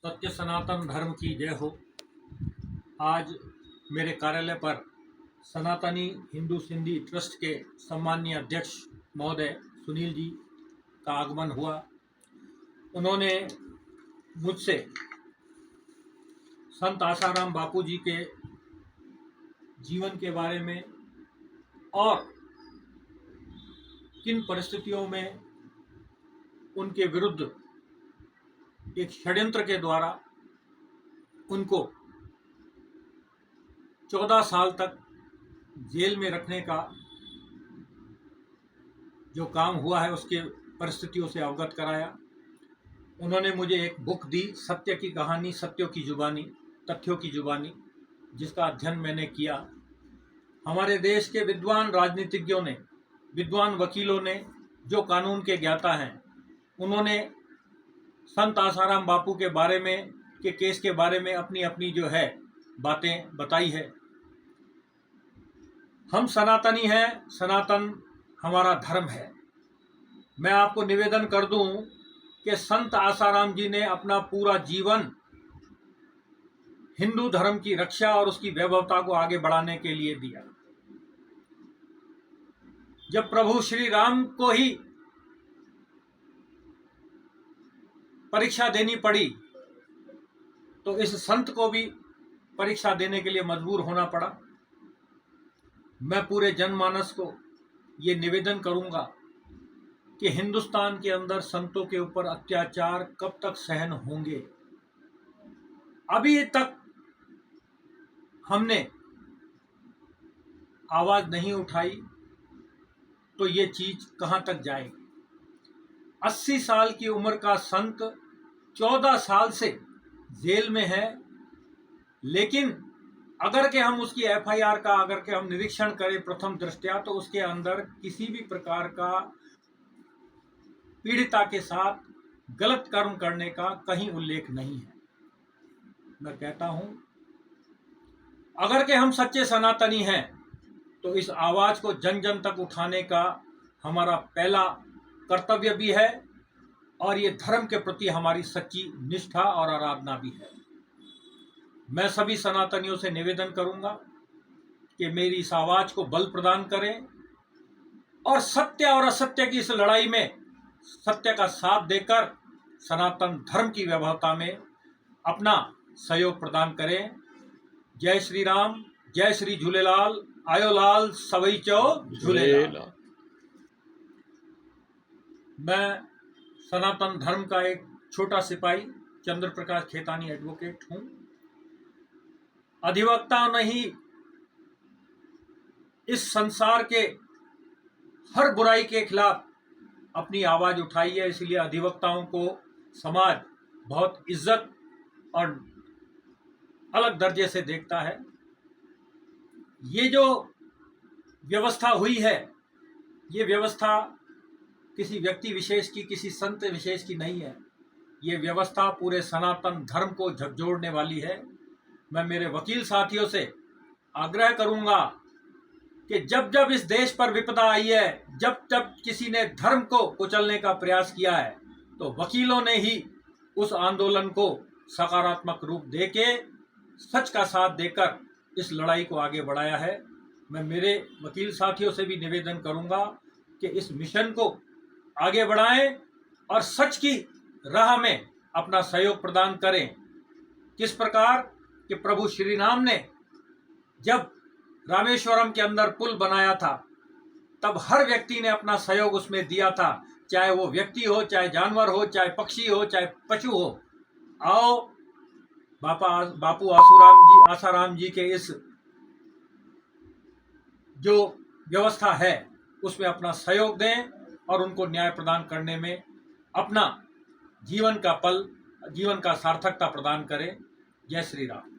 सत्य सनातन धर्म की जय हो। आज मेरे कार्यालय पर सनातनी हिंदू सिंधी ट्रस्ट के सम्माननीय अध्यक्ष महोदय सुनील जी का आगमन हुआ। उन्होंने मुझसे संत आसाराम बापू जी के जीवन के बारे में और किन परिस्थितियों में उनके विरुद्ध एक षड्यंत्र के द्वारा उनको 14 साल तक जेल में रखने का जो काम हुआ है उसके परिस्थितियों से अवगत कराया। उन्होंने मुझे एक बुक दी, सत्य की कहानी, सत्यों की जुबानी, तथ्यों की जुबानी, जिसका अध्ययन मैंने किया। हमारे देश के विद्वान राजनीतिज्ञों ने, विद्वान वकीलों ने, जो कानून के ज्ञाता हैं, उन्होंने संत आसाराम बापू के बारे में के केस के बारे में अपनी अपनी जो है बातें बताई है। हम सनातनी हैं, सनातन हमारा धर्म है। मैं आपको निवेदन कर दूं कि संत आसाराम जी ने अपना पूरा जीवन हिंदू धर्म की रक्षा और उसकी वैभवता को आगे बढ़ाने के लिए दिया। जब प्रभु श्री राम को ही परीक्षा देनी पड़ी तो इस संत को भी परीक्षा देने के लिए मजबूर होना पड़ा। मैं पूरे जनमानस को ये निवेदन करूंगा कि हिंदुस्तान के अंदर संतों के ऊपर अत्याचार कब तक सहन होंगे। अभी तक हमने आवाज नहीं उठाई तो ये चीज कहां तक जाएगी। 80 साल की उम्र का संत 14 साल से जेल में है, लेकिन अगर के हम उसकी एफआईआर का अगर के हम निरीक्षण करें प्रथम दृष्टया तो उसके अंदर किसी भी प्रकार का पीड़िता के साथ गलत कर्म करने का कहीं उल्लेख नहीं है। मैं कहता हूं, अगर के हम सच्चे सनातनी हैं तो इस आवाज को जन जन तक उठाने का हमारा पहला कर्तव्य भी है और ये धर्म के प्रति हमारी सच्ची निष्ठा और आराधना भी है। मैं सभी सनातनियों से निवेदन करूंगा कि मेरी इस आवाज को बल प्रदान करें और सत्य और असत्य की इस लड़ाई में सत्य का साथ देकर सनातन धर्म की वैभवता में अपना सहयोग प्रदान करें। जय श्री राम, जय श्री झूलेलाल, आयो लाल सवई चो झूलेलाल। मैं सनातन धर्म का एक छोटा सिपाही चंद्र प्रकाश खेतानी एडवोकेट हूं। अधिवक्ता नहीं, इस संसार के हर बुराई के खिलाफ अपनी आवाज उठाई है, इसलिए अधिवक्ताओं को समाज बहुत इज्जत और अलग दर्जे से देखता है। ये जो व्यवस्था हुई है, ये व्यवस्था किसी व्यक्ति विशेष की, किसी संत विशेष की नहीं है। ये व्यवस्था पूरे सनातन धर्म को झकझोरने वाली है। मैं मेरे वकील साथियों से आग्रह करूंगा कि जब जब इस देश पर विपदा आई है, जब जब किसी ने धर्म को कुचलने का प्रयास किया है, तो वकीलों ने ही उस आंदोलन को सकारात्मक रूप देके सच का साथ देकर इस लड़ाई को आगे बढ़ाया है। मैं मेरे वकील साथियों से भी निवेदन करूंगा कि इस मिशन को आगे बढ़ाएं और सच की राह में अपना सहयोग प्रदान करें। किस प्रकार कि प्रभु श्री राम ने जब रामेश्वरम के अंदर पुल बनाया था तब हर व्यक्ति ने अपना सहयोग उसमें दिया था, चाहे वो व्यक्ति हो, चाहे जानवर हो, चाहे पक्षी हो, चाहे पशु हो। आओ बापू आसाराम जी के इस जो व्यवस्था है उसमें अपना सहयोग दें और उनको न्याय प्रदान करने में अपना जीवन का सार्थकता प्रदान करें। जय श्री राम।